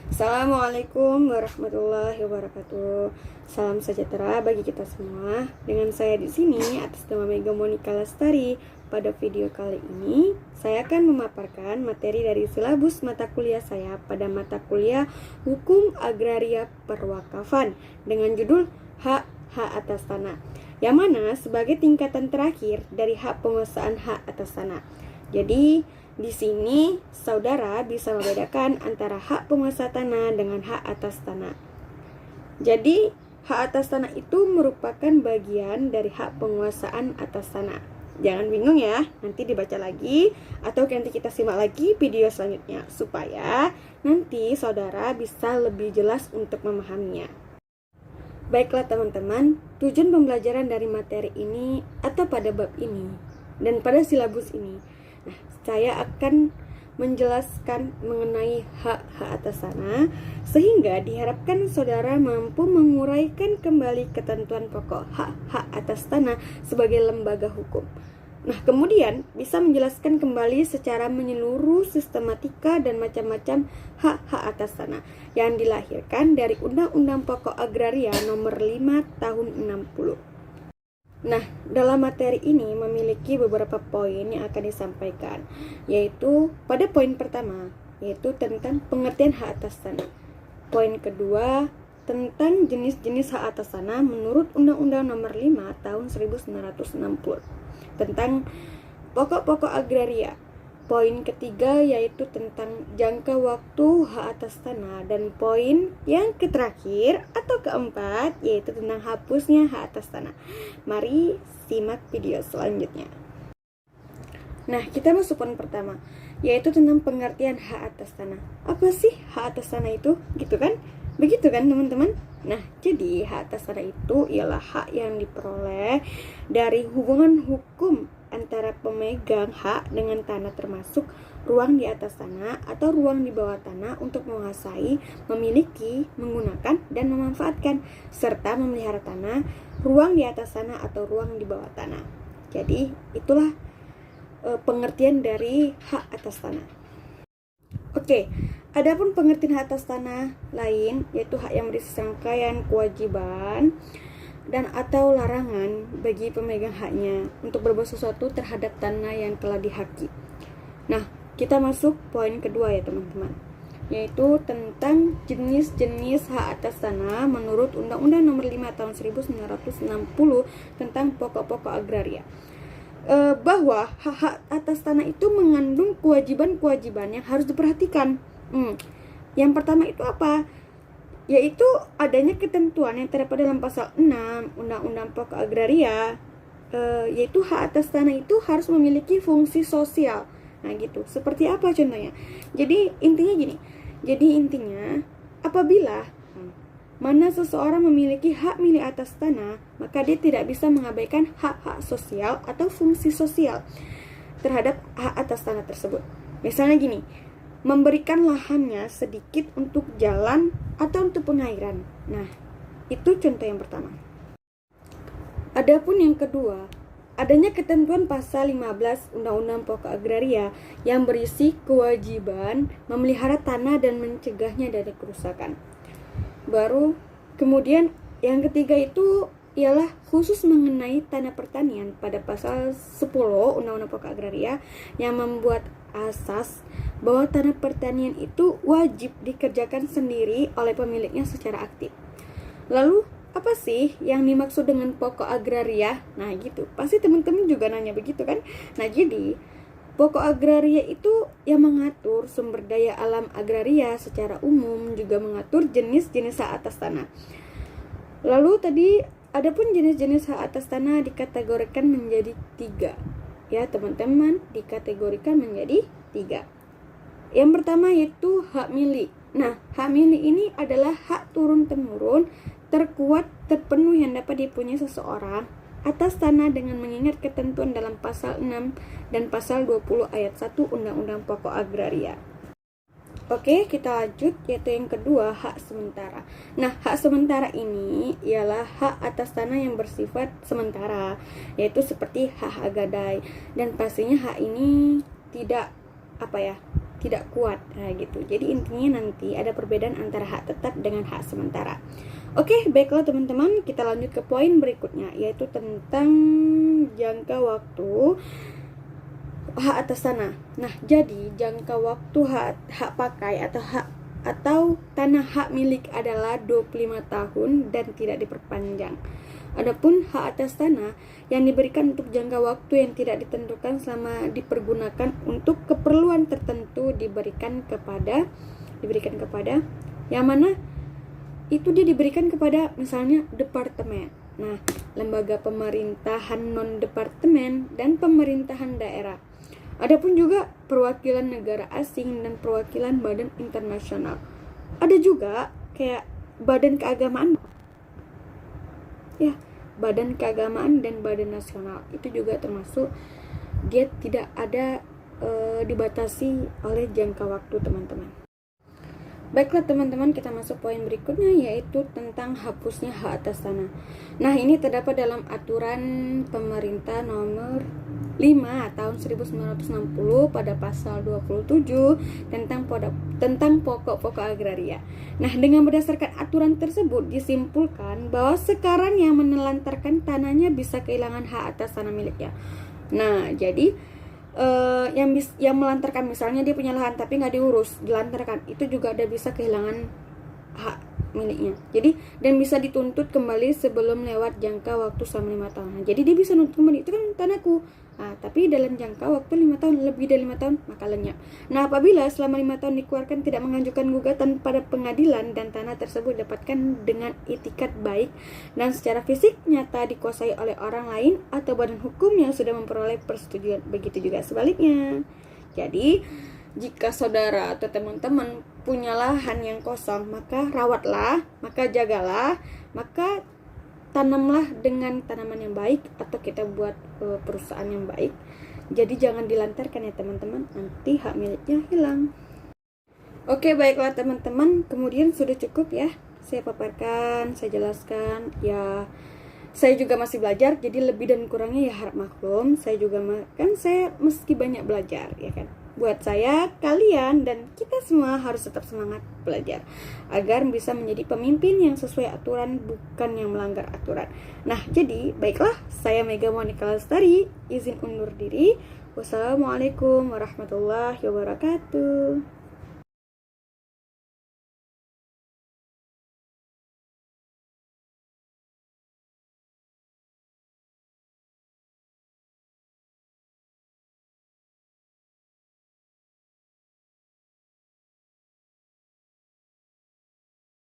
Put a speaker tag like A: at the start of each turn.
A: Assalamualaikum warahmatullahi wabarakatuh. Salam sejahtera bagi kita semua. Dengan saya di sini atas nama Mega Monica Lestari. Pada video kali ini, saya akan memaparkan materi dari silabus mata kuliah saya pada mata kuliah Hukum Agraria Perwakafan dengan judul Hak atas tanah, yang mana sebagai tingkatan terakhir dari hak penguasaan hak atas tanah. Jadi di sini saudara bisa membedakan antara hak penguasa tanah dengan hak atas tanah. Jadi hak atas tanah itu merupakan bagian dari hak penguasaan atas tanah. Jangan bingung ya, nanti dibaca lagi atau nanti kita simak lagi video selanjutnya supaya nanti saudara bisa lebih jelas untuk memahaminya. Baiklah teman-teman, tujuan pembelajaran dari materi ini atau pada bab ini dan pada silabus ini. Nah, saya akan menjelaskan mengenai hak-hak atas tanah sehingga diharapkan saudara mampu menguraikan kembali ketentuan pokok hak-hak atas tanah sebagai lembaga hukum. Nah, kemudian bisa menjelaskan kembali secara menyeluruh sistematika dan macam-macam hak-hak atas tanah yang dilahirkan dari Undang-Undang Pokok Agraria Nomor 5 Tahun 60. Nah, dalam materi ini memiliki beberapa poin yang akan disampaikan, yaitu pada poin pertama, yaitu tentang pengertian hak atas tanah. Poin kedua, tentang jenis-jenis hak atas tanah menurut Undang-Undang Nomor 5 Tahun 1960 tentang pokok-pokok agraria. Poin ketiga yaitu tentang jangka waktu hak atas tanah, dan poin yang terakhir atau keempat yaitu tentang hapusnya hak atas tanah. Mari simak video selanjutnya. Nah, kita masuk poin pertama, yaitu tentang pengertian hak atas tanah. Apa sih hak atas tanah itu? Gitu kan? Begitu kan teman-teman? Nah, jadi hak atas tanah itu ialah hak yang diperoleh dari hubungan hukum antara pemegang hak dengan tanah, termasuk ruang di atas tanah atau ruang di bawah tanah untuk menguasai, memiliki, menggunakan, dan memanfaatkan, serta memelihara tanah, ruang di atas tanah atau ruang di bawah tanah. Jadi, itulah pengertian dari hak atas tanah. Oke, adapun pengertian hak atas tanah lain yaitu hak yang berisi rangkaian kewajiban dan atau larangan bagi pemegang haknya untuk berbuat sesuatu terhadap tanah yang telah dihaki. Nah, kita masuk poin kedua ya teman-teman, yaitu tentang jenis-jenis hak atas tanah menurut Undang-Undang Nomor 5 Tahun 1960 tentang pokok-pokok agraria. Bahwa hak-hak atas tanah itu mengandung kewajiban-kewajiban yang harus diperhatikan. Yang pertama itu apa? Yaitu adanya ketentuan yang terdapat dalam pasal 6 Undang-Undang Pokok Agraria, yaitu hak atas tanah itu harus memiliki fungsi sosial. Nah gitu, seperti apa contohnya? Jadi intinya apabila mana seseorang memiliki hak milik atas tanah, maka dia tidak bisa mengabaikan hak-hak sosial atau fungsi sosial terhadap hak atas tanah tersebut. Misalnya gini, memberikan lahannya sedikit untuk jalan atau untuk pengairan. Nah, itu contoh yang pertama. Adapun yang kedua, adanya ketentuan pasal 15 Undang-Undang Pokok Agraria yang berisi kewajiban memelihara tanah dan mencegahnya dari kerusakan. Baru kemudian yang ketiga itu ialah khusus mengenai tanah pertanian pada pasal 10 Undang-Undang Pokok Agraria yang membuat asas bahwa tanah pertanian itu wajib dikerjakan sendiri oleh pemiliknya secara aktif. Lalu apa sih yang dimaksud dengan pokok agraria? Nah gitu, pasti teman-teman juga nanya begitu kan? Nah jadi pokok agraria itu yang mengatur sumber daya alam agraria secara umum, juga mengatur jenis-jenis hak atas tanah. Lalu tadi adapun jenis-jenis hak atas tanah dikategorikan menjadi 3. Ya teman-teman, dikategorikan menjadi 3. Yang pertama yaitu hak milik. Nah, hak milik ini adalah hak turun-temurun terkuat terpenuh yang dapat dipunyai seseorang atas tanah dengan mengingat ketentuan dalam pasal 6 dan pasal 20 ayat 1 Undang-Undang Pokok Agraria. Oke, kita lanjut, yaitu yang kedua, hak sementara. Nah, hak sementara ini ialah hak atas tanah yang bersifat sementara, yaitu seperti hak gadai, dan pastinya hak ini tidak tidak kuat. Nah, gitu. Jadi intinya nanti ada perbedaan antara hak tetap dengan hak sementara. Oke, baiklah teman-teman, kita lanjut ke poin berikutnya, yaitu tentang jangka waktu hak atas tanah. Nah, jadi jangka waktu hak pakai atau tanah hak milik adalah 25 tahun dan tidak diperpanjang. Adapun hak atas tanah yang diberikan untuk jangka waktu yang tidak ditentukan selama dipergunakan untuk keperluan tertentu diberikan kepada yang mana itu dia diberikan kepada misalnya departemen. Nah, lembaga pemerintahan non-departemen dan pemerintahan daerah. Adapun juga perwakilan negara asing dan perwakilan badan internasional. Ada juga kayak badan keagamaan. Ya, badan keagamaan dan badan nasional. Itu juga termasuk dia tidak ada dibatasi oleh jangka waktu, teman-teman. Baiklah teman-teman, kita masuk poin berikutnya, yaitu tentang hapusnya hak atas tanah. Nah, ini terdapat dalam aturan pemerintah nomor 5 tahun 1960 pada pasal 27 tentang pokok-pokok agraria. Nah, dengan berdasarkan aturan tersebut disimpulkan bahwa sekarang yang menelantarkan tanahnya bisa kehilangan hak atas tanah miliknya. Nah, jadi yang melantarkan, misalnya dia punya lahan tapi nggak diurus, dilantarkan, itu juga ada bisa kehilangan hak miliknya. Jadi dan bisa dituntut kembali sebelum lewat jangka waktu selama 5 tahun. Nah, jadi dia bisa nuntut kembali, itu kan tanahku. Nah, tapi dalam jangka waktu 5 tahun, lebih dari 5 tahun, maka lenyap. Nah, apabila selama 5 tahun dikeluarkan tidak mengajukan gugatan pada pengadilan dan tanah tersebut dapatkan dengan itikat baik dan secara fisik nyata dikuasai oleh orang lain atau badan hukum yang sudah memperoleh persetujuan, begitu juga sebaliknya. Jadi, jika saudara atau teman-teman punya lahan yang kosong, maka rawatlah, maka jagalah, maka tanamlah dengan tanaman yang baik, atau kita buat perusahaan yang baik. Jadi jangan dilantarkan ya teman-teman, nanti hak miliknya hilang. Oke, baiklah teman-teman, kemudian sudah cukup ya saya paparkan, saya jelaskan. Ya, saya juga masih belajar, jadi lebih dan kurangnya ya harap maklum. Saya juga saya meski banyak belajar, ya kan. Buat saya, kalian, dan kita semua harus tetap semangat belajar agar bisa menjadi pemimpin yang sesuai aturan, bukan yang melanggar aturan. Nah, jadi baiklah, saya Mega Monica Lestari izin undur diri. Wassalamualaikum warahmatullahi wabarakatuh.